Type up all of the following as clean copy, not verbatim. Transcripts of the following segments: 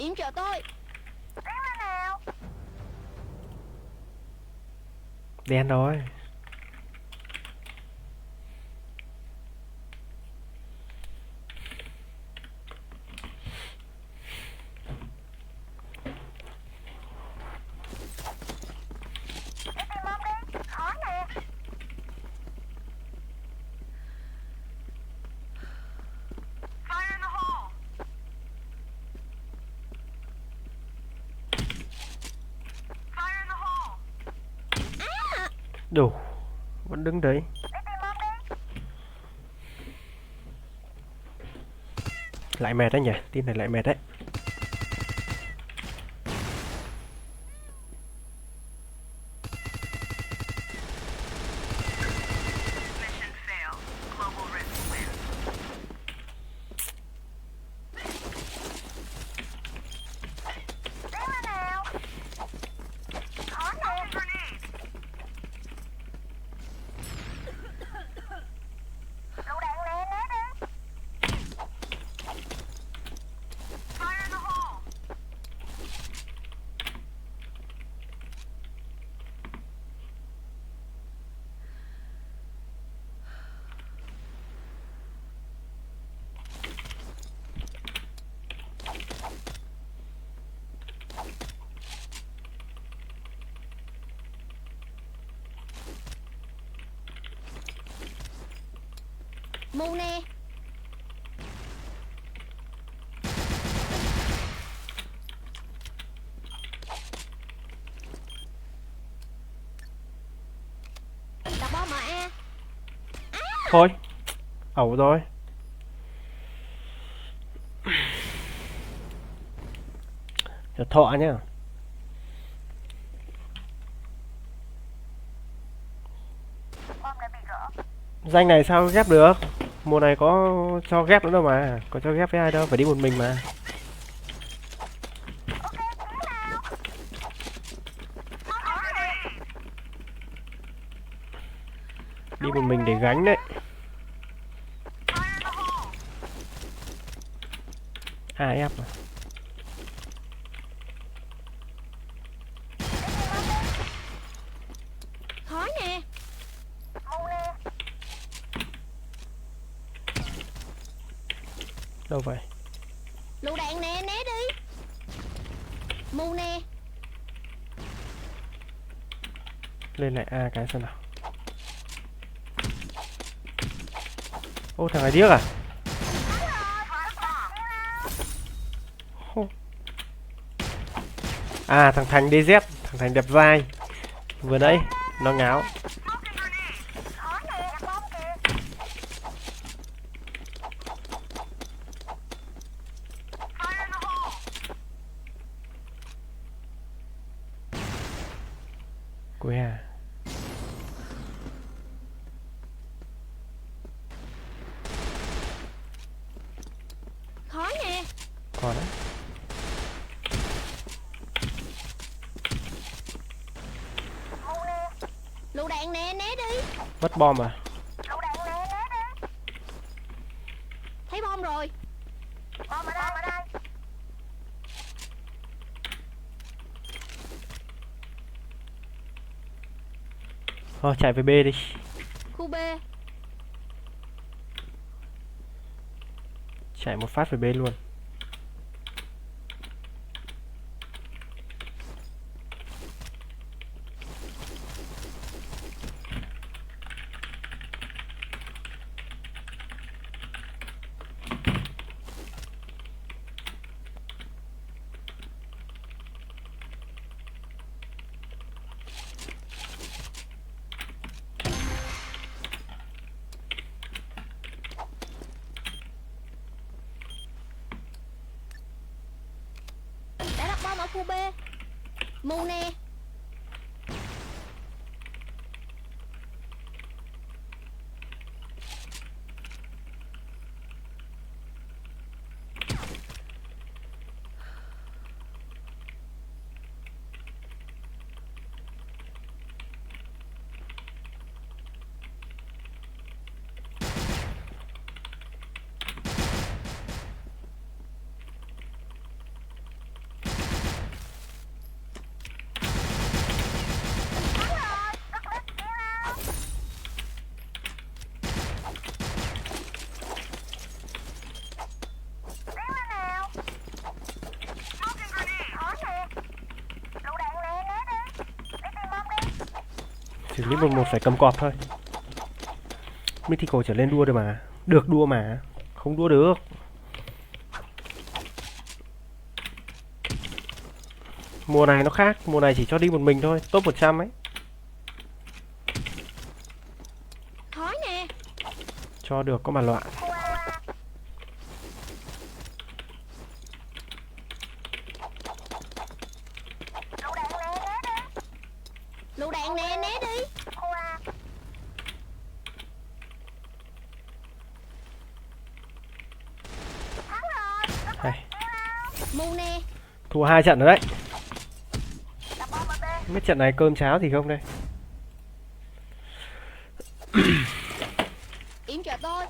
yểm trợ tôi. Đen rồi. Đủ. Vẫn đứng đấy. Lại mệt đấy nhỉ, team này lại mệt đấy. Mù nè. Đặt bom mà a. Thôi. Ẩu rồi. Cho thọ nhá. Danh này sao ghép được? Mùa này có cho ghép nữa đâu mà. Có cho ghép với ai đâu, phải đi một mình mà. Đi một mình để gánh đấy. Ai ép mà. Khói nè. Đâu vậy? Lựu đạn nè, né đi. Mù nè. Lên lại A cái xem nào. Ô thằng này điếc à? À thằng Thành DZ, thằng Thành đẹp dai. Vừa nãy nó ngáo. Quay à. Khói nè. Còn đấy. Lựu đạn nè, né đi. Mất bom à? Thấy bom rồi. Bom ở đây. Thôi chạy về B đi. Khu B. Chạy một phát về B luôn. Đã đặt bom ở khu B. Mù nè. Chỉ lít 11 phải cầm cọp thôi. Mythical trở lên đua được mà. Được đua mà. Không đua được. Mùa này nó khác. Mùa này chỉ cho đi một mình thôi. Top 100 ấy. Khói nè. Cho được có mà loạn. Lựu đạn nè, né đi. Hay. Mù nè. Thua 2 trận rồi đấy. Không biết trận này cơm cháo gì không đây. Im chờ tôi.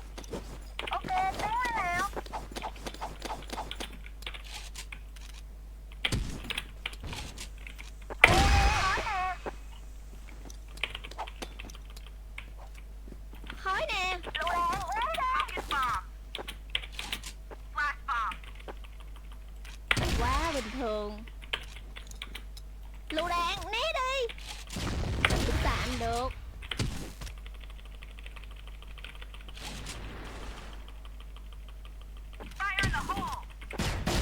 Ok, tiến lên nào. Khói nè. Quá bình thường. Lựu đạn né đi. Cũng tạm được.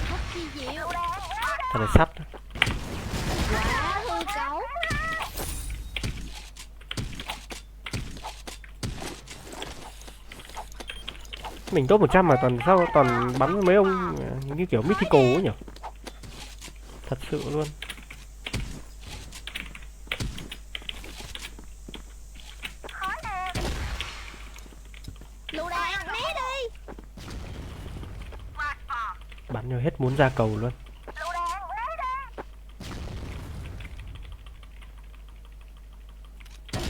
Thật kỳ diệu. Thằng này sắt. Quá hư cấu. Mình top 100 mà sao toàn bắn mấy ông như kiểu mythical ấy nhỉ. Thật sự luôn. Lựu đạn né đi. Bắn cho hết muốn ra cầu luôn.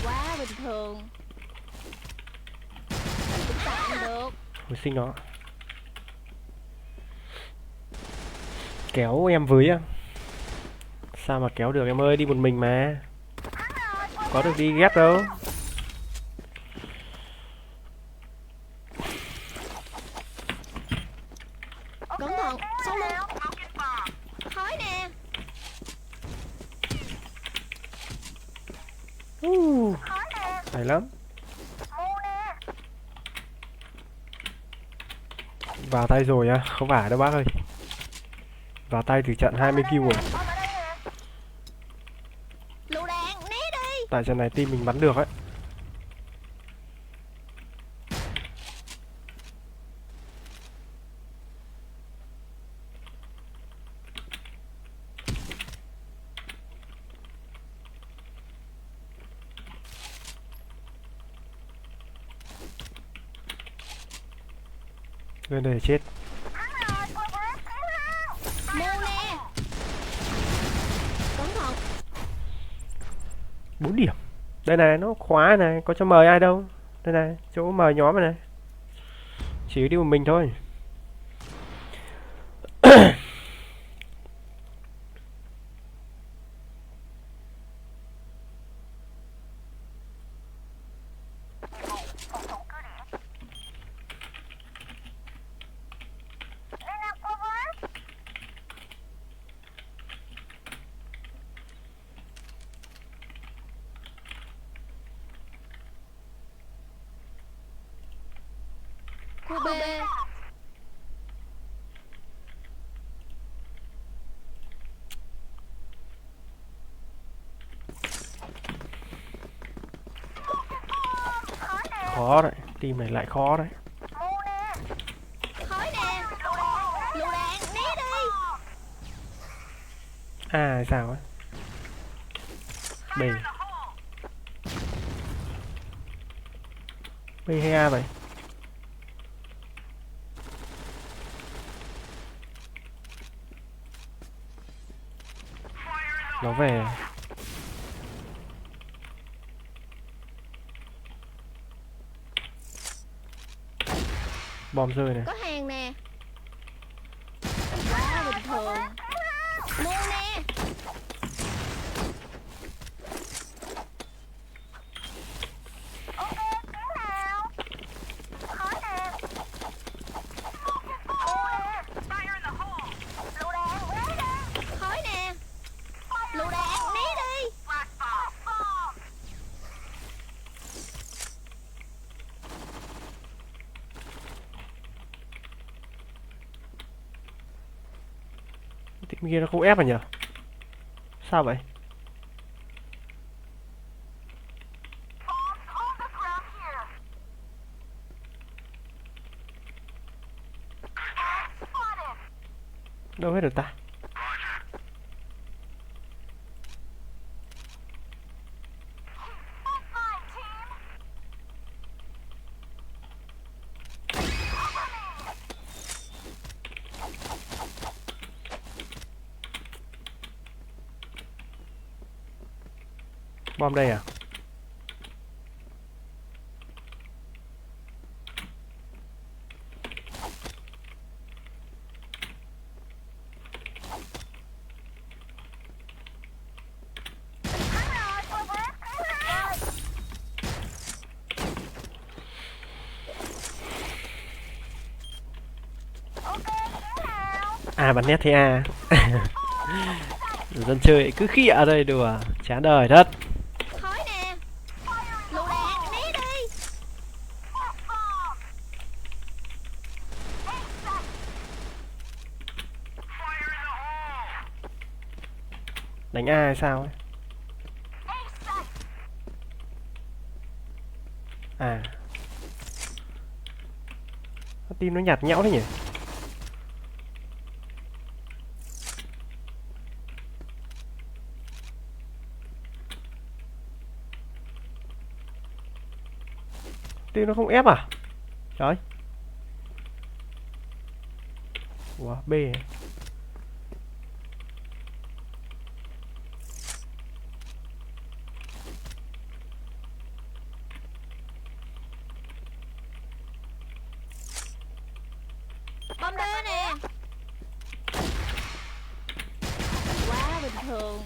Quá bình thường. Cũng tạm được. Hồi sinh nó. Kéo em với á. Sao mà kéo được em ơi, đi một mình mà. Có được đi ghép đâu. Cẩn thận, sau lưng. Khói nè. Hay lắm. Vào tay rồi à, không phải đâu bác ơi. Vào tay từ trận 20 kill rồi. Lựu đạn né đi. Tại trận này team mình bắn được ấy. Lên đây chết. Mù nè. Cẩn thận. 4 điểm. Đây này, nó khóa này, có cho mời ai đâu. Đây này, chỗ mời nhóm này này. Chỉ đi một mình thôi. Khu B. Khó đấy, team này lại khó đấy. Khói nè. Lựu đạn né đi. À sao á. B. B hay A vậy? Nó về. Bom rơi này. Có hàng nè. Quá bình thường. Mù nè. Khói nè. Lựu đạn né đi. Team kia nó không ép à nhỉ? Sao vậy? Đâu hết rồi ta? Bom đây à? À bắn nét thế à? Dân chơi cứ khịa ở đây đùa, chán đời thật. Khói nè. Lựu đạn né đi. Đánh A hay sao ấy? À, team nó nhạt nhẽo thế nhỉ? Team nó không ép à? Trời. Ủa, B à? Bom đơ nè. Quá bình thường.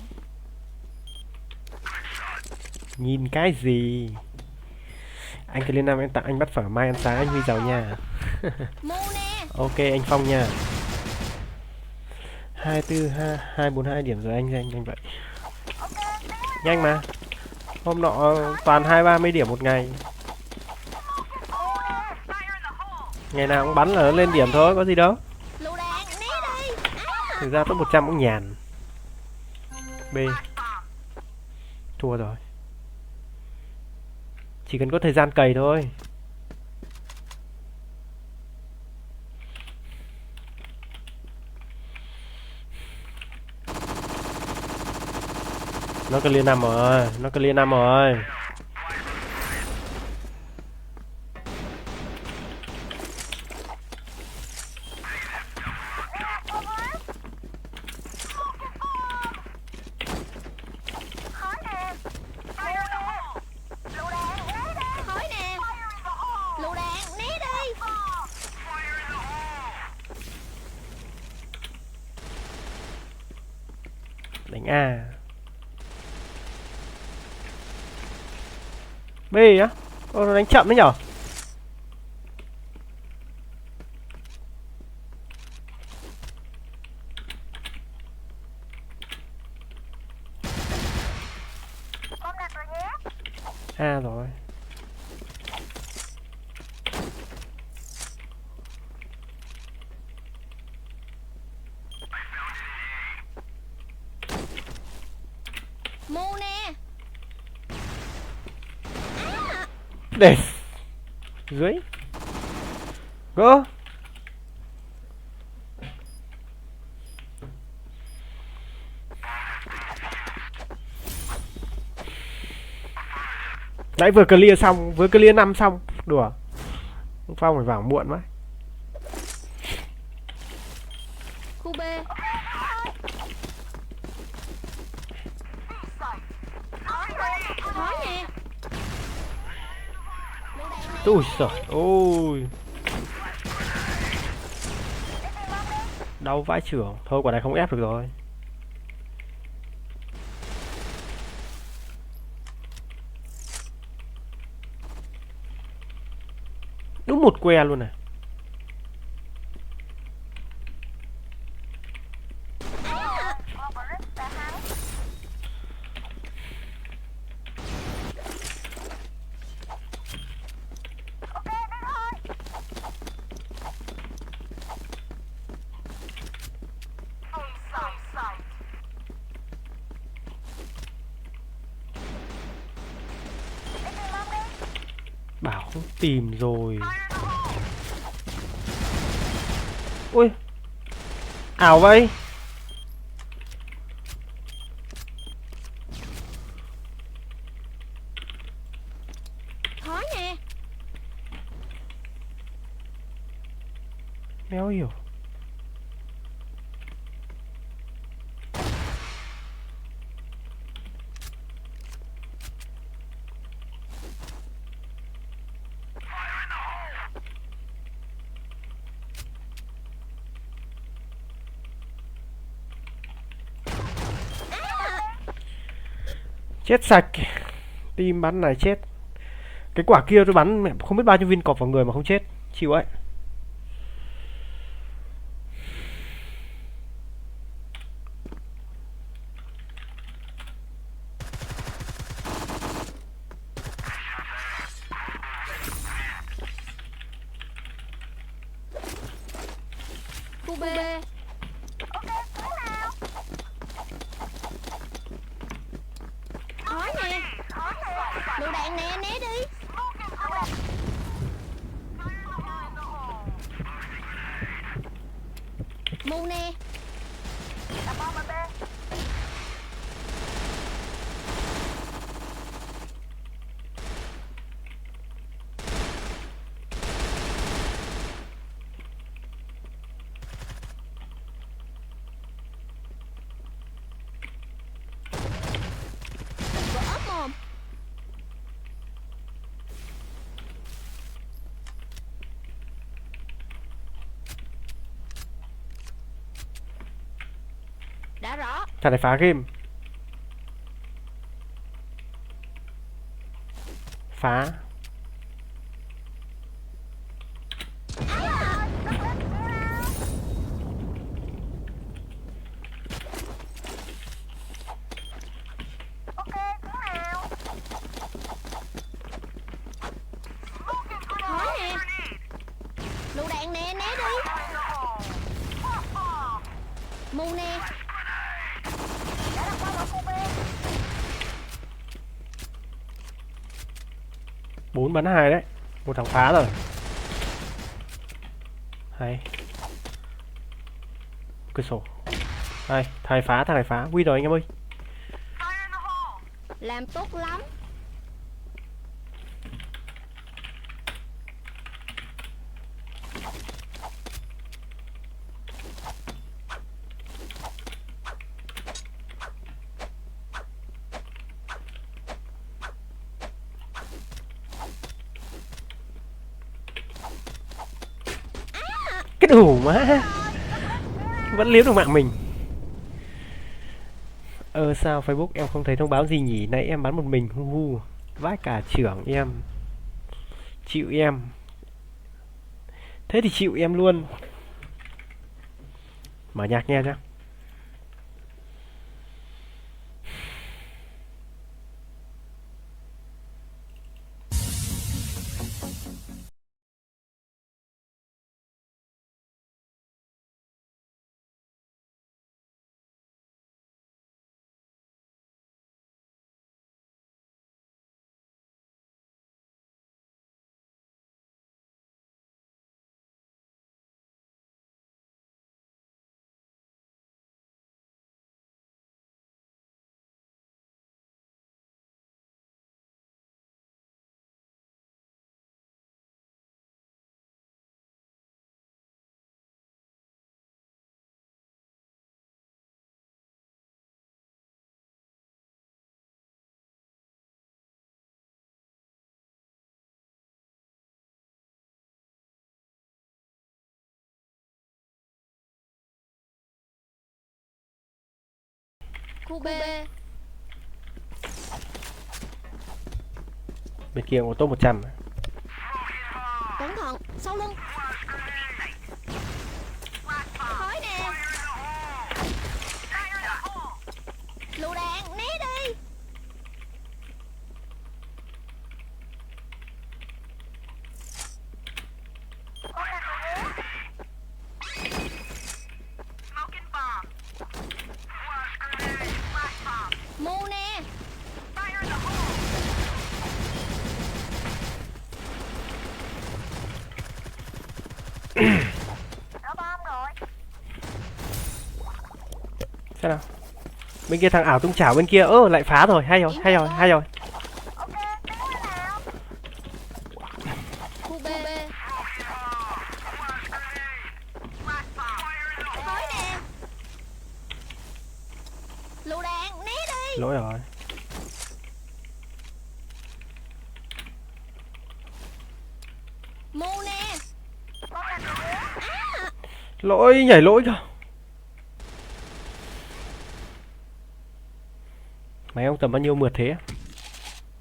Nhìn cái gì? Anh cứ lên năm em tặng anh bắt phở mai ăn sáng anh Huy giàu nha. Mu nè. Ok anh Phong nha. 242 điểm rồi anh vậy. Nhanh mà. Hôm nọ toàn 20-30 điểm một ngày. Ngày nào cũng bắn là nó lên điểm thôi, có gì đâu. Lựu đạn né đi. Thực ra top 100 cũng nhàn. B. Thua rồi. Chỉ cần có thời gian cày thôi. Nó clear 5 rồi, nó clear 5 rồi. Khói nè. Lựu đạn né đi. Đánh A. B á? Ô, nó đánh chậm đấy nhở? A rồi. Mu nè. Để dưới gỡ. Nãy vừa clear xong, vừa clear 5 xong. Đùa. Phong phải vào muộn quá. Khu B. Khói nè. Ui giời ôi. Đau vãi chưởng. Thôi quả này không ép được rồi. Đúng một que luôn này. Không tìm rồi. Ui, ảo vậy. Khó nè. Méo hiểu. Chết sạch. Team bắn này chết. Cái quả kia tôi bắn mẹ không biết bao nhiêu viên cọp vào người mà không chết. Chịu ấy. Khu B. Khó nè. Lựu đạn nè, né đi. Mù nè. Vỡ mồm. Đã rõ. Thằng này phá game. Phá. Khó nè. Lựu đạn nè, né đi. Mù nè. 4 bắn 2 đấy. Một thằng phá rồi. Hay. Cửa sổ. Đây, thằng này phá. Win rồi anh em ơi. Làm tốt lắm. Cái đủ má. Vẫn liếm được mạng mình. Sao Facebook em không thấy thông báo gì nhỉ? Nãy em bắn một mình. Hu hu. Vãi cả trưởng em. Chịu em. Thế thì chịu em luôn. Mở nhạc nghe nhá. Khu B. Bên kia có top 100. Cẩn thận, sau lưng. Khói nè. Lựu đạn, né đi. Mù nè. Xem nào. Bên kia thằng ảo tung chảo bên kia. Lại phá rồi. Hay rồi, hay rồi, hay rồi. Khu B. Khói nè. Lựu đạn, né đi. Lỗi rồi. Mu nè. Lỗi, nhảy lỗi cơ. Máy ông tầm bao nhiêu mượt thế?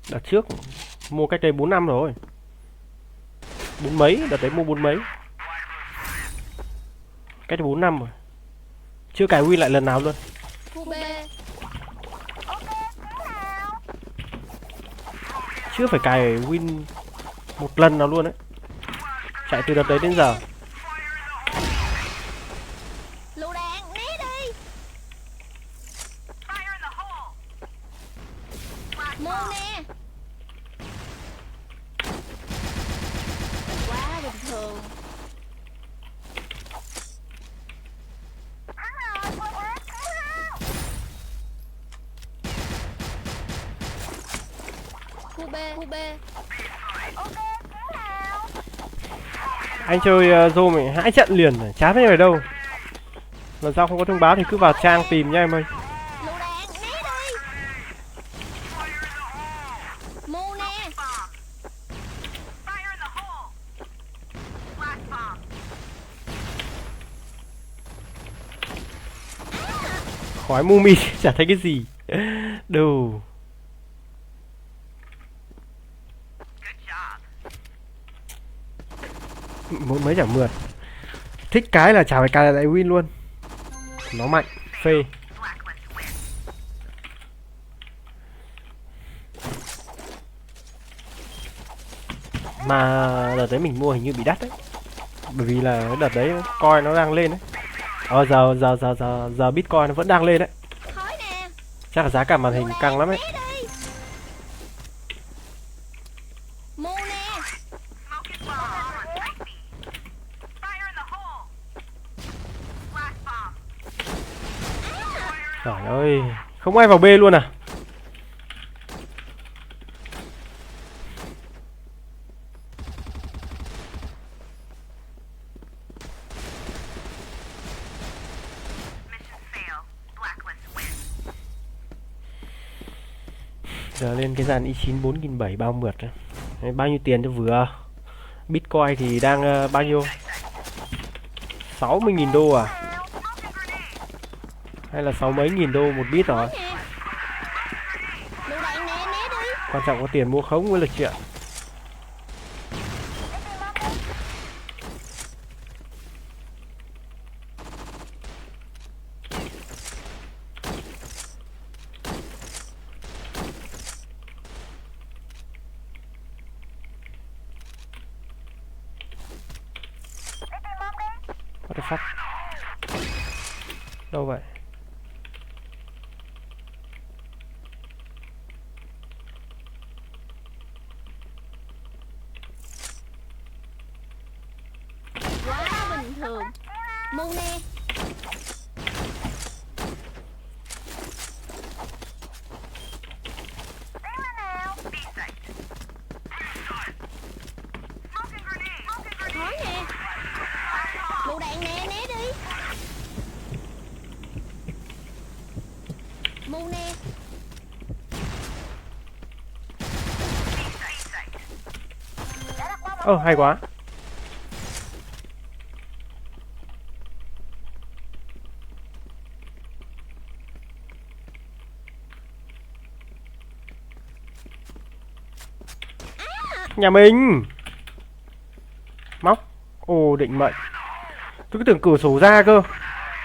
Đợt trước mua cách đây 4 năm rồi. 4 mấy, đợt đấy mua 4 mấy. Cách đây 4 năm rồi. Chưa cài Win lại lần nào luôn. Khu B. Chưa phải cài Win một lần nào luôn đấy. Chạy từ đợt đấy đến giờ. Lựu đạn, né đi. Mu nè. Quá bình thường. Khu B. Khu B. Anh chơi Zô mày 2 trận liền rồi, chán thế ở đâu. Lần sau không có thông báo thì cứ vào trang tìm nha em ơi. Lựu đạn, né đi. Mu nè. Khói Mumi chả thấy cái gì. Đồ. Muốn mấy chẳng mượt. Thích cái là chả phải cài lại Win luôn. Nó mạnh, phê. Mà đợt đấy mình mua hình như bị đắt đấy. Bởi vì là đợt đấy coin nó đang lên đấy. Giờ Bitcoin nó vẫn đang lên đấy. Khói nè. Chắc là giá cả màn hình căng lắm ấy. Né đi. Mu nè. Trời ơi, không ai vào B luôn à? Giờ lên cái dàn i9 4700 bao mượt đấy. Đấy, bao nhiêu tiền cho vừa? Bitcoin thì đang bao nhiêu? 60.000 đô à? Hay là 6 mấy nghìn đô một bit rồi? Lựu đạn nè, né đi. Quan trọng có tiền mua khống mới là chuyện. What the fuck? Đâu vậy? Quá bình thường. Mu nè. Khói nè. Lựu đạn nè, né đi. Mu nè. Hay quá. Nhà mình. Móc. Định mệnh. Tôi cứ tưởng cửa sổ ra cơ.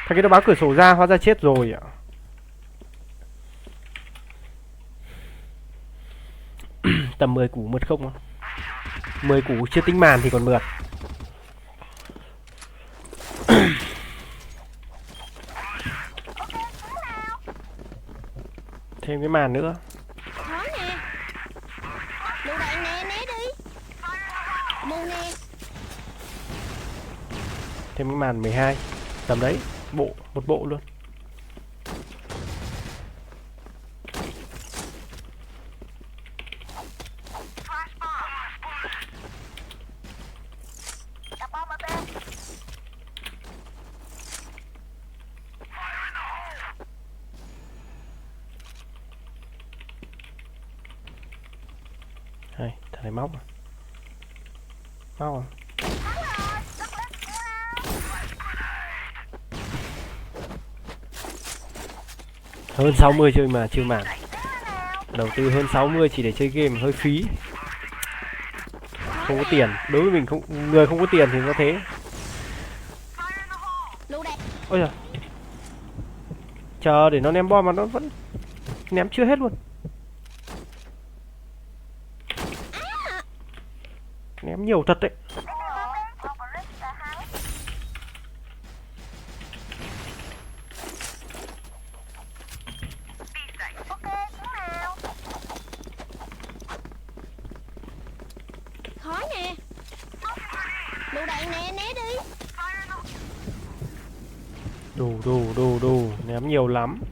Thằng kia nó báo cửa sổ ra, hóa ra chết rồi ạ. Tầm 10 củ mượt không? 10 củ chưa tính màn thì còn mượt. Thêm cái màn nữa. Khói nè. Lựu đạn nè, né đi. Mu nè. Thêm cái màn 12. Tầm đấy, một bộ luôn. Đây, thằng này móc à? Móc à? Hơn 60 chơi mà chưa màn. Đầu tư hơn 60 chỉ để chơi game hơi phí. Không có tiền. Đối với mình người không có tiền thì nó thế. Ôi giời. Chờ để nó ném bom mà nó vẫn ném chưa hết luôn. Ném nhiều thật đấy. Khói nè. Lựu đạn nè, né đi. Đủ, ném nhiều lắm.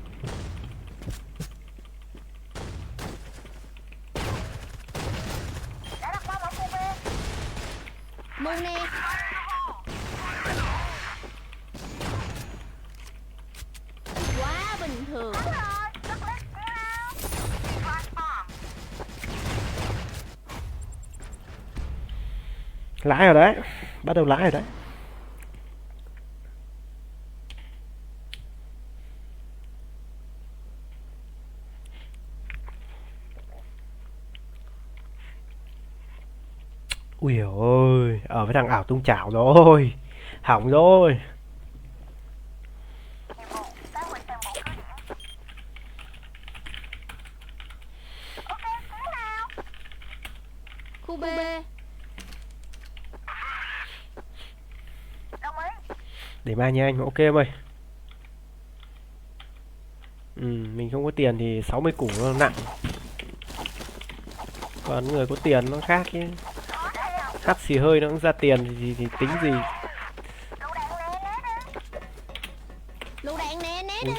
Mù nè. Quá bình thường. Lãi rồi đấy. Bắt đầu lãi rồi đấy. Ui ôi, ở với thằng ảo tung chảo rồi. Hỏng rồi. Khu B. Để mai nha anh, ok em ơi. Mình không có tiền thì 60 củ nó nặng. Còn người có tiền nó khác chứ. Hắt xì hơi nó cũng ra tiền thì tính gì. Lựu đạn nè, né đi.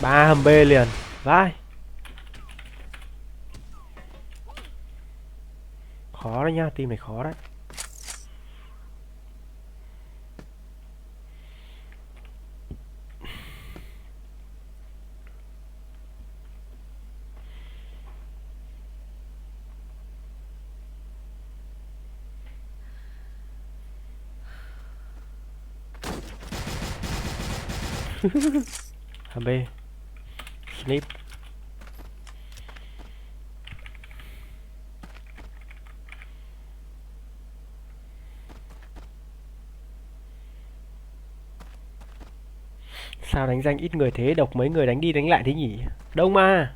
Ba hầm B liền. Vai. Khó đấy nhá, team này khó đấy. Hầm B. Snip. Sao đánh danh ít người thế, độc mấy người đánh đi đánh lại thế nhỉ? Đông mà.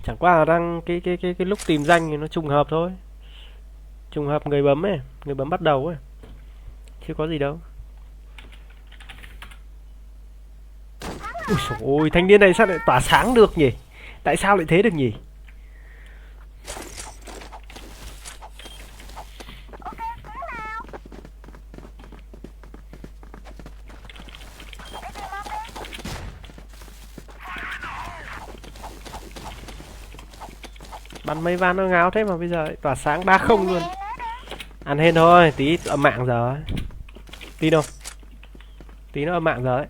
Chẳng qua là đang cái lúc tìm danh thì nó trùng hợp thôi. Trùng hợp người bấm ấy, người bấm bắt đầu ấy. Chứ có gì đâu. Ui dồi ôi, thanh niên này sao lại tỏa sáng được nhỉ? Tại sao lại thế được nhỉ? Bắn mấy van nó ngáo thế mà bây giờ lại tỏa sáng 3-0 luôn. Ăn hên thôi, tí âm mạng giờ. Tin không? Tí nó âm mạng giờ ấy.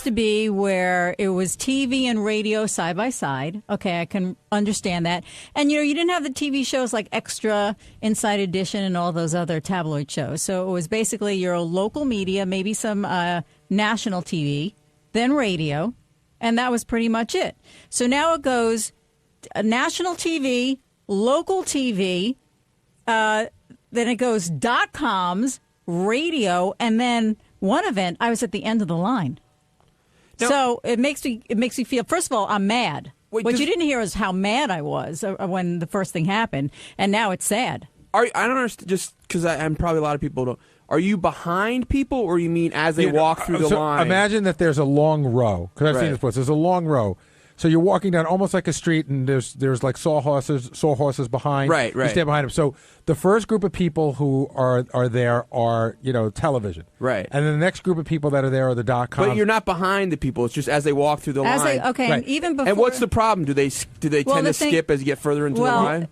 To be where it was TV and radio side by side. Okay, I can understand that. And you didn't have the TV shows like Extra, Inside Edition, and all those other tabloid shows. So it was basically your local media, maybe some national TV, then radio, and that was pretty much it. So now it goes national TV, local TV, then it goes .coms, radio, and then one event. I was at the end of the line. Now, so it makes me feel. First of all, I'm mad. What you didn't hear is how mad I was when the first thing happened, and now it's sad. I don't understand. Just because I'm probably a lot of people don't. Are you behind people, or you mean as they walk through the line? Imagine that there's a long row. Because I've seen this place. There's a long row. So you're walking down almost like a street, and there's like sawhorses behind. Right. You stand behind them. So the first group of people who are there are television. Right. And then the next group of people that are there are the .com. But you're not behind the people. It's just as they walk through the line. And even before. And what's the problem? Do they tend to skip as you get further into the line?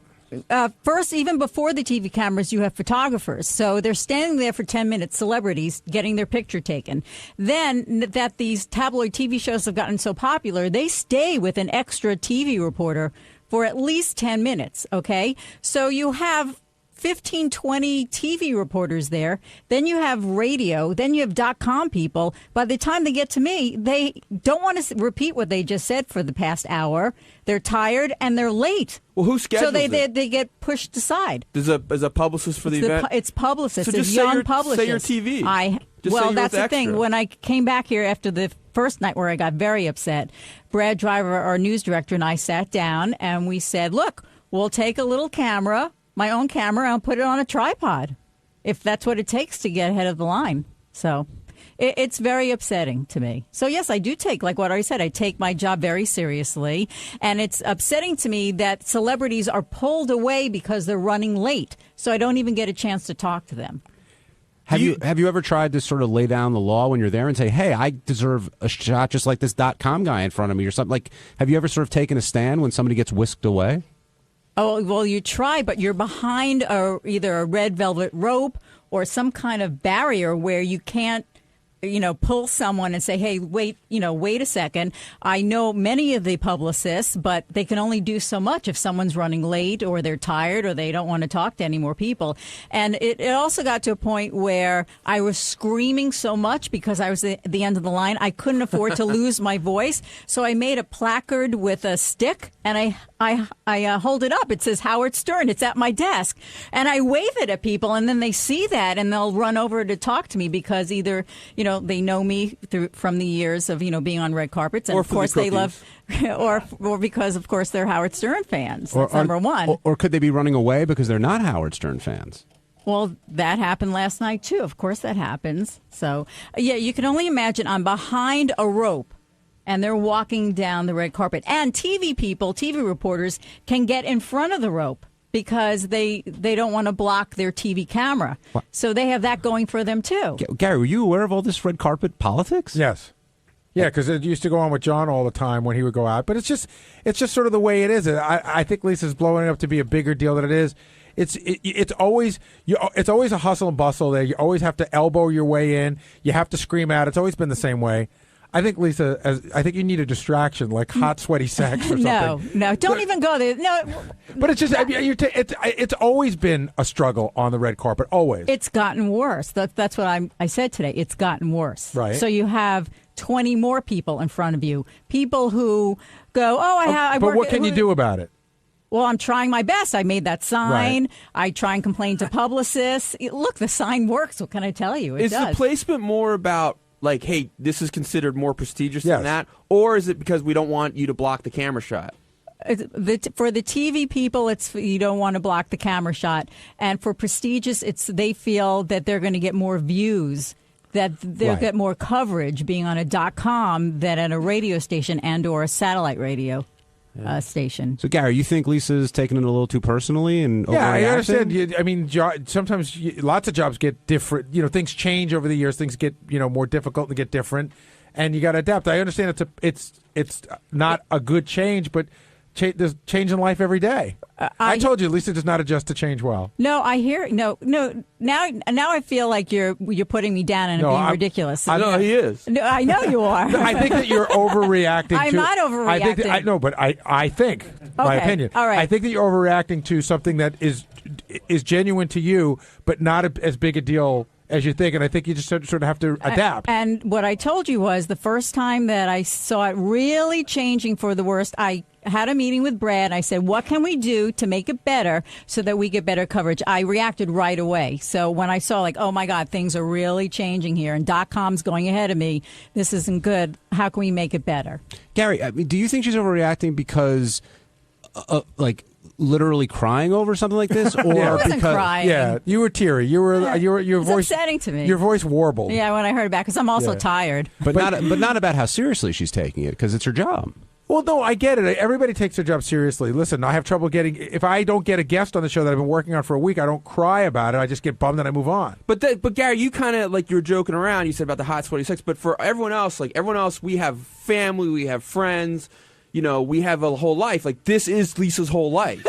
First, even before the TV cameras, you have photographers. So they're standing there for 10 minutes, celebrities getting their picture taken. Then that these tabloid TV shows have gotten so popular, they stay with an extra TV reporter for at least 10 minutes. Okay. So you have 15, 20 TV reporters there. Then you have radio. Then you have .com people. By the time they get to me, they don't want to repeat what they just said for the past hour. They're tired and they're late. Well, who schedules it? it? They get pushed aside. There's a publicist for the event? It's publicists. So it's just young publicists. say your TV. Well, that's the thing. When I came back here after the first night where I got very upset, Brad Driver, our news director, and I sat down and we said, look, we'll take a little camera, my own camera, and I'll put it on a tripod if that's what it takes to get ahead of the line. So it's very upsetting to me. So, yes, I do take, like what I said, I take my job very seriously. And it's upsetting to me that celebrities are pulled away because they're running late. So I don't even get a chance to talk to them. Have you ever tried to sort of lay down the law when you're there and say, hey, I deserve a shot just like this .com guy in front of me or something? Like, have you ever sort of taken a stand when somebody gets whisked away? Oh, well, you try, but you're behind either a red velvet rope or some kind of barrier where you can't, pull someone and say, hey, wait a second. I know many of the publicists, but they can only do so much if someone's running late or they're tired or they don't want to talk to any more people. And it also got to a point where I was screaming so much because I was at the end of the line. I couldn't afford to lose my voice. So I made a placard with a stick and I hold it up. It says Howard Stern. It's at my desk. And I wave it at people and then they see that and they'll run over to talk to me because either, they know me from the years of, being on red carpets. And, of course, they love, or because, of course, they're Howard Stern fans. That's number one. Or could they be running away because they're not Howard Stern fans? Well, that happened last night, too. Of course, that happens. So, yeah, you can only imagine I'm behind a rope and they're walking down the red carpet. And TV reporters can get in front of the rope because they don't want to block their TV camera. What? So they have that going for them, too. Gary, were you aware of all this red carpet politics? Yes. Yeah, because it used to go on with John all the time when he would go out. But it's just sort of the way it is. I think Lisa's blowing it up to be a bigger deal than it is. It's always a hustle and bustle there. You always have to elbow your way in. You have to scream out. It's always been the same way. I think, Lisa, I think you need a distraction, like hot, sweaty sex or something. No, don't even go there. No, but it's just it's always been a struggle on the red carpet, always. It's gotten worse. That's what I said today. It's gotten worse. Right. So you have 20 more people in front of you, people who go, But what can you do about it? Well, I'm trying my best. I made that sign. Right. I try and complain to publicists. Look, the sign works. What can I tell you? It does. Is the placement more about, like, hey, this is considered more prestigious than that? Or is it because we don't want you to block the camera shot? For the TV people, it's you don't want to block the camera shot. And for prestigious, they feel that they're going to get more views, that they'll get more coverage being on a .com than at a radio station and or a satellite radio station. So, Gary, you think Lisa's taking it a little too personally and overreacting? Yeah, I understand. I mean, sometimes lots of jobs get different. Things change over the years. Things get more difficult and get different, and you got to adapt. I understand it's not a good change, but there's change in life every day. I told you, Lisa does not adjust to change well. No, I hear no. Now I feel like you're putting me down and being ridiculous. I know he is. No, I know you are. I think that you're overreacting. I'm not overreacting. I think my opinion. All right. I think that you're overreacting to something that is genuine to you, but not as big a deal as you think, and I think you just sort of have to adapt. And what I told you was the first time that I saw it really changing for the worst, I had a meeting with Brad. I said, what can we do to make it better so that we get better coverage? I reacted right away. So when I saw, like, oh, my God, things are really changing here, and .com's going ahead of me, this isn't good. How can we make it better? Gary, do you think she's overreacting because, literally crying over something like this, or I wasn't because crying. Yeah, you were teary. Your voice upsetting to me. Your voice warbled. Yeah, when I heard it back, because I'm also tired. but not about how seriously she's taking it, because it's her job. Well, no, I get it. Everybody takes their job seriously. Listen, I have trouble getting. If I don't get a guest on the show that I've been working on for a week, I don't cry about it. I just get bummed and I move on. But Gary, you kind of like you were joking around. You said about the hot sweaty sex, but for everyone else, we have family, we have friends. We have a whole life. Like, this is Lisa's whole life.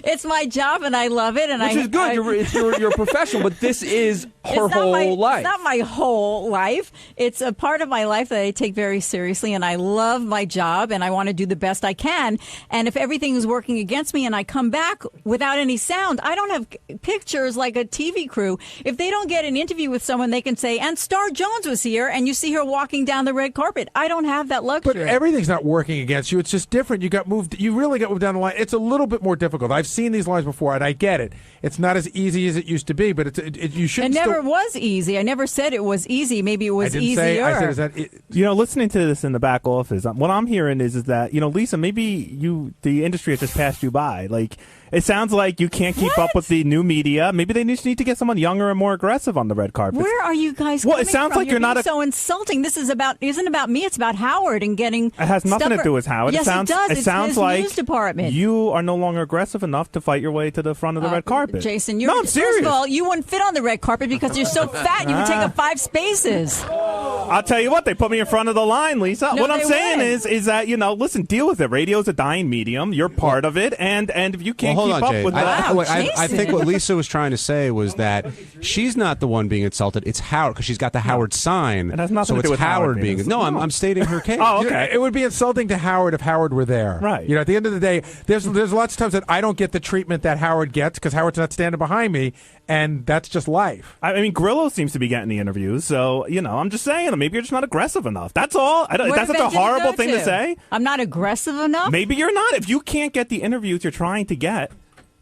It's my job, and I love it. And Which is good. You're a professional, but this is her whole life. It's not my whole life. It's a part of my life that I take very seriously, and I love my job, and I want to do the best I can. And if everything is working against me and I come back without any sound, I don't have pictures like a TV crew. If they don't get an interview with someone, they can say, and Star Jones was here, and you see her walking down the red carpet. I don't have that luxury. But everything's not working against you. It's just different. You really got moved down the line. It's a little bit more difficult. I've seen these lines before, and I get it. It's not as easy as it used to be, but you shouldn't. It never was easy. I never said it was easy. Maybe it was easier. I said, is that listening to this in the back office, what I'm hearing is that, Lisa, maybe the industry has just passed you by. Like, it sounds like you can't keep up with the new media. Maybe they just need to get someone younger and more aggressive on the red carpet. Where are you guys coming it sounds from? like you're not so insulting. This isn't about me. It's about Howard and getting. It has nothing to do with Howard. Yes, it does. It sounds his like news department. You are no longer aggressive enough to fight your way to the front of the red carpet. Jason, I'm serious. First of all, you wouldn't fit on the red carpet because you're so fat. You would take up 5 spaces. I'll tell you what, they put me in front of the line, Lisa. No, what I'm saying wouldn't. is that, listen, deal with it. Radio's a dying medium. You're part of it, and if you can't keep up with that. I think what Lisa was trying to say was that she's not the one being insulted. It's Howard, because she's got the Howard sign. It has nothing to do it's with Howard being. No, I'm stating her case. Oh, okay. It would be insulting to Howard if Howard were there. Right. At the end of the day, there's lots of times that I don't get the treatment that Howard gets because Howard's not standing behind me, and that's just life. I mean, Grillo seems to be getting the interviews, so, I'm just saying, maybe you're just not aggressive enough. That's all. That's such a horrible thing to say. I'm not aggressive enough? Maybe you're not. If you can't get the interviews you're trying to get,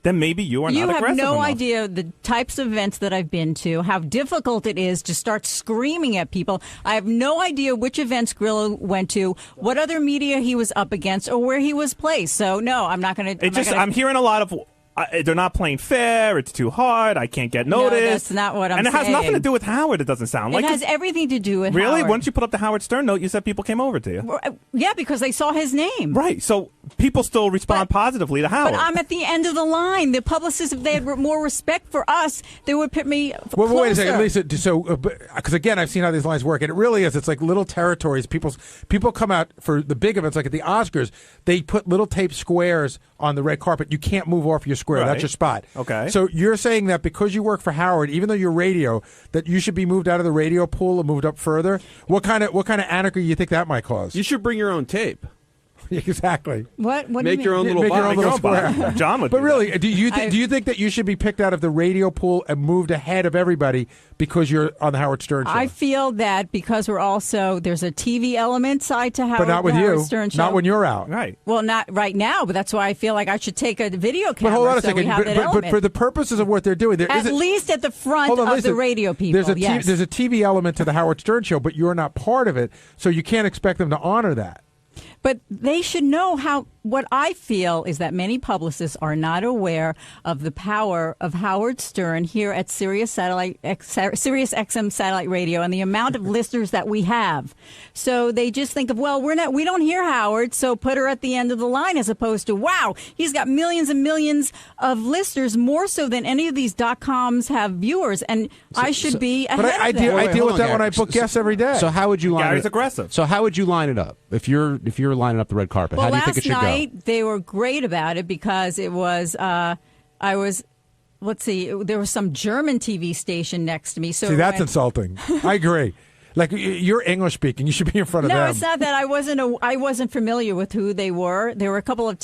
then maybe you are not aggressive enough. You have no idea the types of events that I've been to, how difficult it is to start screaming at people. I have no idea which events Grillo went to, what other media he was up against, or where he was placed. So, no, I'm not going to... I'm hearing a lot of... they're not playing fair. It's too hard. I can't get noticed. No, that's not what I'm saying. And it has nothing to do with Howard, it doesn't sound like. It has everything to do with Howard. Really? Once you put up the Howard Stern note, you said people came over to you. Yeah, because they saw his name. Right. So people still respond positively to Howard. But I'm at the end of the line. The publicists, if they had more respect for us, they would put me closer. Wait a second, Lisa. So, because again, I've seen how these lines work, and it really is. It's like little territories. People come out for the big events, like at the Oscars. They put little tape squares on the red carpet. You can't move off your square. Right. That's your spot. Okay. So you're saying that because you work for Howard, even though you're radio, that you should be moved out of the radio pool and moved up further? What kind of anarchy do you think that might cause? You should bring your own tape. Exactly. What Make your own little Make your own little box. square. John would. But really, do you think that you should be picked out of the radio pool and moved ahead of everybody because you're on the Howard Stern show? I feel that because there's a TV element side to Howard, but not with Howard you. Stern show. Not when you're out. Right. Well, not right now, but that's why I feel like I should take a video camera. But hold on a so second. we have that But element. for the purposes of what they're doing, there at is least at the front of Lisa, the radio people. There's a TV element to the Howard Stern show, but you're not part of it, so you can't expect them to honor that. But they should know what I feel is that many publicists are not aware of the power of Howard Stern here at Sirius XM satellite radio and the amount of listeners that we have. So they just think of, well, we don't hear Howard, so put her at the end of the line, as opposed to, wow, he's got millions and millions of listeners, more so than any of these .coms have viewers, and I should be ahead But I of them. deal with that when I book guests every day. So how would you line Gary's it? aggressive. So how would you line it up if you're lining up the red carpet? Well, how do you think it should last night, go? they were great about it because it was, let's see, there was some German TV station next to me. So see, that's insulting. I agree. Like, you're English speaking. You should be in front of them. No, it's not that. I wasn't familiar with who they were. There were a couple of